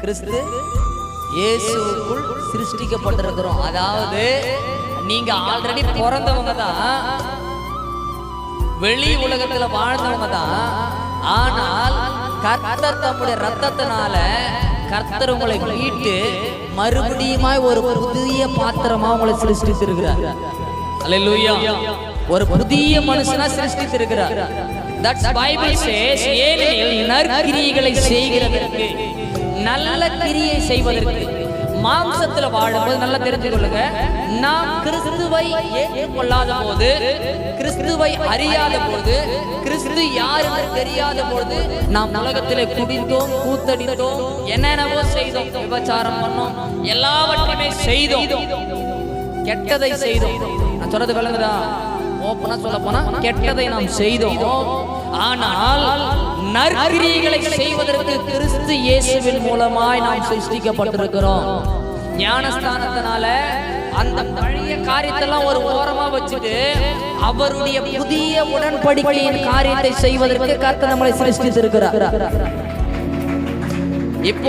கிறிஸ்து இயேசுவுக்குள் சிருஷ்டிக்கப்பட்டிருக்கிறோம். அதாவது நீங்க ஆல்ரெடி பிறந்தவங்க தான், வெளி உலகத்துல வாழ்ந்தவங்க தான். ஆனால் கர்த்தர் தம்முடைய ரத்தத்தினால கர்த்தர் உங்களை மீட்டு மறுபடியும் ஒரு புதிய பாத்திரமா உங்களை சிருஷ்டித்திருக்கிறார். அல்லேலூயா. ஒரு புதிய மனுஷனா சிருஷ்டித்திருக்கிறார். That's Bible chase. ஏனெனில் நற்கிரியைகளை செய்கிறதற்கு, நல்ல கிரியை செய்வதற்கு, மாம்சத்துல வாழும்போது நல்லா தெரிஞ்சு கொள்ளுங்க, நாம் கிறிஸ்துவை ஏற்றுக்கொள்ளாத போது, கிறிஸ்துவை அறியாத போது, கிறிஸ்து யார் என்று தெரியாத போது நாம் உலகத்திலே குடித்தோம், கூத்தடித்தோம், என்னென்னவோ செய்தோம், விபச்சாரம் பண்ணோம், எல்லாவற்றையுமே செய்தோம், கெட்டதை செய்தோம். நான் சொல்றது விளங்குதா? ஓப்பனா சொல்ல போனா கெட்டதை நாம் செய்தோம். ஆனால் நற்கிரியைகளை செய்வதற்கு கிறிஸ்து இயேசுவின் மூலமாய் நாம் சிருஷ்டிக்கப்பட்டிருக்கிறோம். ஞானஸ்தானத்தினால அந்த பழைய காரியத்தெல்லாம் ஒரு ஓரமா வச்சுட்டு அவருடைய புதிய உடன்படிக்கையின் காரியத்தை செய்வதற்கு கர்த்தர் நம்மளை சிருஷ்டித்திருக்கிறார். இப்போ